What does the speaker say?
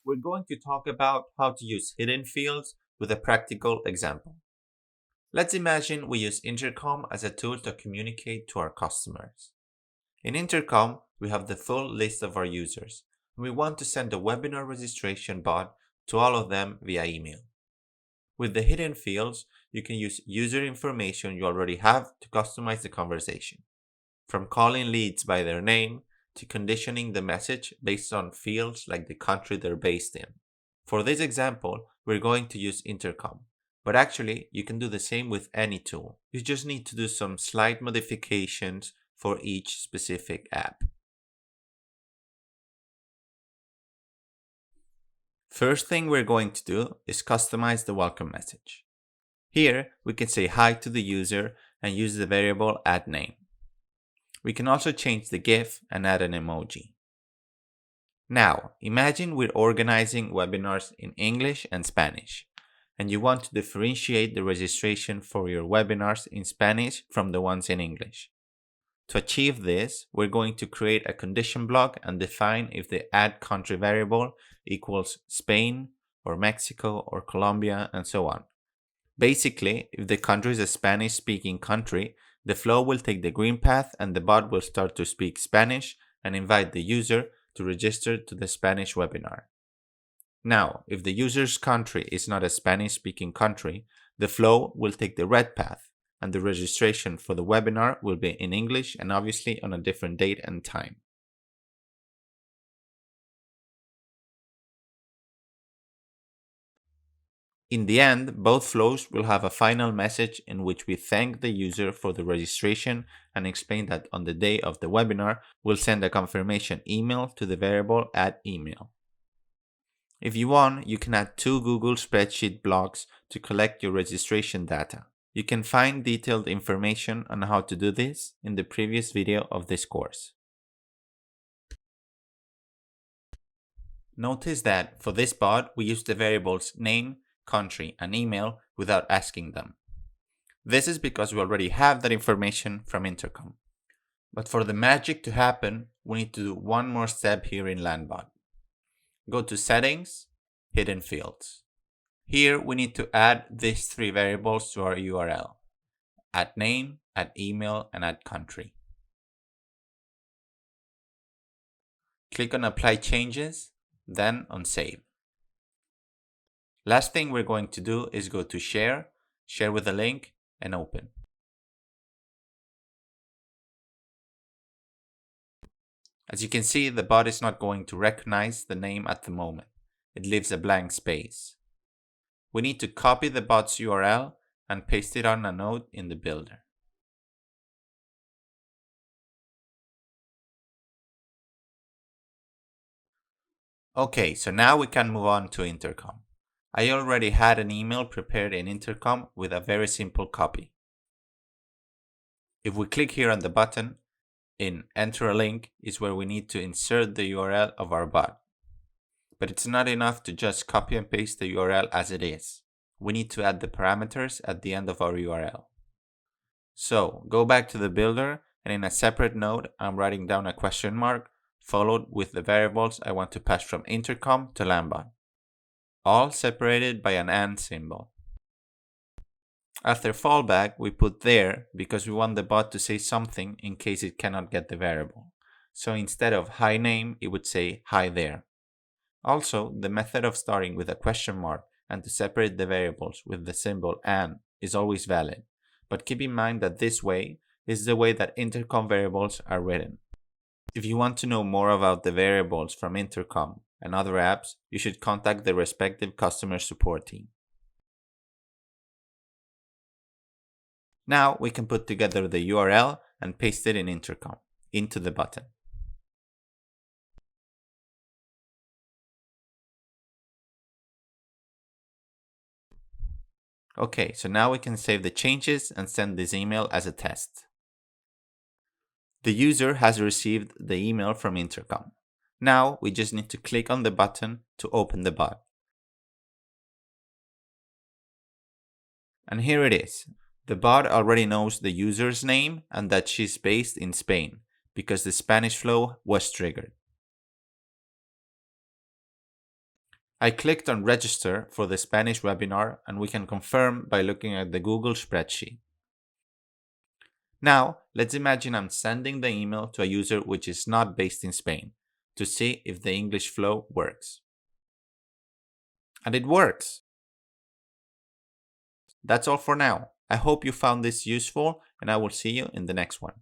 we're going to talk about how to use hidden fields with a practical example. Let's imagine we use Intercom as a tool to communicate to our customers. In Intercom, we have the full list of our users, and we want to send a webinar registration bot to all of them via email. With the hidden fields, you can use user information you already have to customize the conversation, from calling leads by their name to conditioning the message based on fields like the country they're based in. For this example, we're going to use Intercom, but actually you can do the same with any tool. You just need to do some slight modifications for each specific app. First thing we're going to do is customize the welcome message. Here, we can say hi to the user and use the variable @name. We can also change the GIF and add an emoji. Now, imagine we're organizing webinars in English and Spanish, and you want to differentiate the registration for your webinars in Spanish from the ones in English. To achieve this, we're going to create a condition block and define if the @country variable equals Spain or Mexico or Colombia and so on. Basically, if the country is a Spanish-speaking country, the flow will take the green path and the bot will start to speak Spanish and invite the user to register to the Spanish webinar. Now, if the user's country is not a Spanish-speaking country, the flow will take the red path and the registration for the webinar will be in English and obviously on a different date and time. In the end, both flows will have a final message in which we thank the user for the registration and explain that on the day of the webinar, we'll send a confirmation email to the variable @email. If you want, you can add 2 Google spreadsheet blocks to collect your registration data. You can find detailed information on how to do this in the previous video of this course. Notice that for this bot, we use the variables name, country, and email without asking them. This is because we already have that information from Intercom. But for the magic to happen, we need to do one more step here in Landbot. Go to Settings, Hidden Fields. Here we need to add these 3 variables to our URL: @name, @email, and @country. Click on Apply Changes, then on Save. Last thing we're going to do is go to Share with a link, and Open. As you can see, the bot is not going to recognize the name at the moment. It leaves a blank space. We need to copy the bot's URL and paste it on a node in the builder. Okay, so now we can move on to Intercom. I already had an email prepared in Intercom with a very simple copy. If we click here on the button, in Enter a Link is where we need to insert the URL of our bot. But it's not enough to just copy and paste the URL as it is. We need to add the parameters at the end of our URL. So go back to the builder, and in a separate node, I'm writing down a question mark followed with the variables I want to pass from Intercom to Landbot, all separated by an AND symbol. After fallback, we put there because we want the bot to say something in case it cannot get the variable. So instead of hi name, it would say hi there. Also, the method of starting with a question mark and to separate the variables with the symbol AND is always valid, but keep in mind that this way is the way that Intercom variables are written. If you want to know more about the variables from Intercom and other apps, you should contact the respective customer support team. Now we can put together the URL and paste it in Intercom into the button. Okay, so now we can save the changes and send this email as a test. The user has received the email from Intercom. Now we just need to click on the button to open the bot. And here it is. The bot already knows the user's name and that she's based in Spain because the Spanish flow was triggered. I clicked on register for the Spanish webinar, and we can confirm by looking at the Google spreadsheet. Now, let's imagine I'm sending the email to a user which is not based in Spain to see if the English flow works. And it works! That's all for now. I hope you found this useful, and I will see you in the next one.